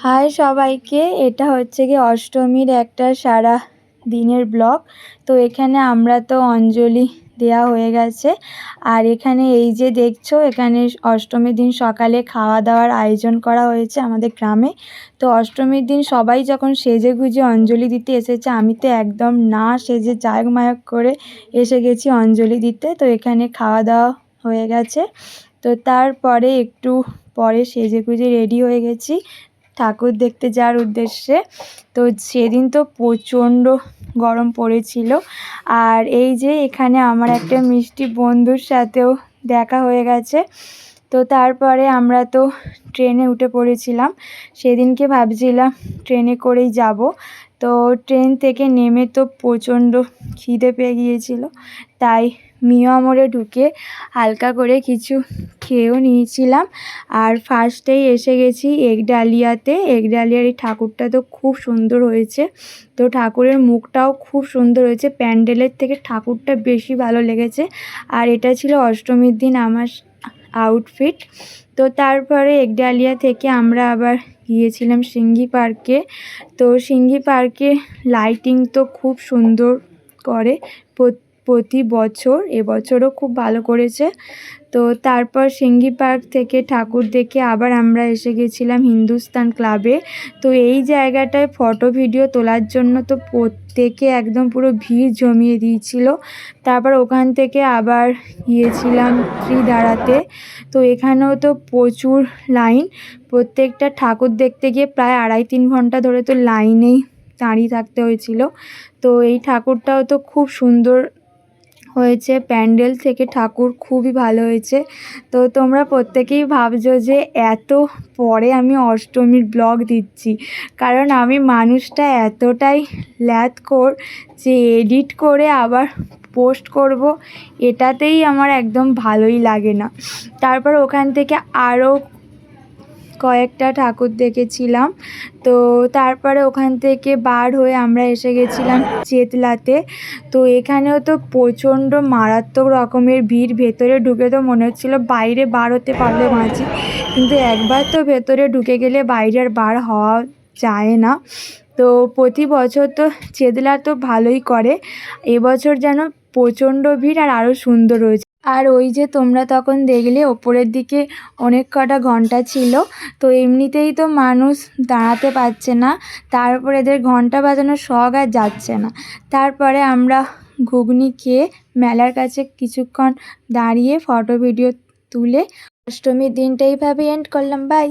High সবাইকে, এটা হচ্ছে কি অষ্টমীর একটা সারা দিনের ব্লগ। তো এখানে আমরা তো অঞ্জলি দেওয়া হয়ে গেছে, আর এখানে এই যে দেখছো, এখানে অষ্টমীর দিন সকালে খাওয়া দাওয়ার আয়োজন করা হয়েছে আমাদের গ্রামে। তো অষ্টমীর দিন সবাই যখন সেজে গুজে অঞ্জলি দিতে এসেছে, আমি তো একদম না সেজে জায়ক মায়ক করে এসে গেছি অঞ্জলি দিতে। তো এখানে খাওয়া দাওয়া হয়ে গেছে, তো তারপরে একটু পরে সেজে গুজে রেডি হয়ে গেছি ঠাকুর দেখতে যাওয়ার উদ্দেশ্যে। তো সেদিন তো প্রচণ্ড গরম পড়েছিল। আর এই যে এখানে আমার একটা মিষ্টি বন্ধুর সাথেও দেখা হয়ে গেছে। তো তারপরে আমরা তো ট্রেনে উঠে পড়েছিলাম। সেদিনকে ভাবছিলাম ট্রেনে করেই যাব। তো ট্রেন থেকে নেমে তো প্রচণ্ড খিদে পেয়ে গিয়েছিল, তাই মিয়া মোড়ে ঢুকে হালকা করে কিছু খেয়েও নিয়েছিলাম। আর ফার্স্টেই এসে গেছি একডালিয়াতে। একডালিয়ার এই ঠাকুরটা তো খুব সুন্দর হয়েছে। তো ঠাকুরের মুখটাও খুব সুন্দর হয়েছে, প্যান্ডেলের থেকে ঠাকুরটা বেশি ভালো লেগেছে। আর এটা ছিল অষ্টমীর দিন আমার আউটফিট। তো তারপরে একডালিয়া থেকে আমরা আবার গিয়েছিলাম সিঙ্গি পার্কে। তো সিঙ্গি পার্কে লাইটিং তো খুব সুন্দর করে প্রতি বছর, এবছরও খুব ভালো করেছে। তো তারপর সিঙ্গি পার্ক থেকে ঠাকুর দেখে আবার আমরা এসে গেছিলাম হিন্দুস্তান ক্লাবে। তো এই জায়গাটায় ফটো ভিডিও তোলার জন্য তো প্রত্যেকে একদম পুরো ভিড় জমিয়ে দিয়েছিল। তারপর ওখান থেকে আবার গিয়েছিলাম ত্রিধারাতে। তো এখানেও তো প্রচুর লাইন, প্রত্যেকটা ঠাকুর দেখতে গিয়ে প্রায় 2.5-3 ঘন্টা ধরে তো লাইনেই দাঁড়িয়ে থাকতে হয়েছিল। তো এই ঠাকুরটাও তো খুব সুন্দর হয়েছে, প্যান্ডেল থেকে ঠাকুর খুবই ভালো হয়েছে। তো তোমরা প্রত্যেকেই ভাবছো যে এত পরে আমি অষ্টমীর ব্লগ দিচ্ছি, কারণ আমি মানুষটা এতটাই ল্যাদখোর যে এডিট করে আবার পোস্ট করব, এটাতেই আমার একদম ভালোই লাগে না। তারপর ওখান থেকে আরও কয়েকটা ঠাকুর দেখেছিলাম। তো তারপরে ওখান থেকে বার হয়ে আমরা এসে গেছিলাম চেতলাতে। তো এখানেও তো প্রচণ্ড মারাত্মক রকমের ভিড়, ভেতরে ঢুকে তো মনে হচ্ছিলো বাইরে বার হতে পারলে বাঁচি, কিন্তু একবার তো ভেতরে ঢুকে গেলে বাইরে আর বার হওয়া যায় না। তো প্রতি বছর তো চেতলা তো ভালোই করে, এবছর যেন প্রচণ্ড ভিড় আর আরও সুন্দর হয়েছে। আর ওই যে তোমরা তখন দেখলে ওপরের দিকে অনেক কটা ঘন্টা ছিল। তো এমনিতেই তো মানুষ দাঁড়াতে পারছে না, তারপর এদের ঘন্টা বাজানোর শখ আর যাচ্ছে না। তারপরে আমরা ঘুগনি খেয়ে মেলার কাছে কিছুক্ষণ দাঁড়িয়ে ফটো ভিডিও তুলে অষ্টমীর দিনটা এইভাবে এন্ড করলাম। বাই।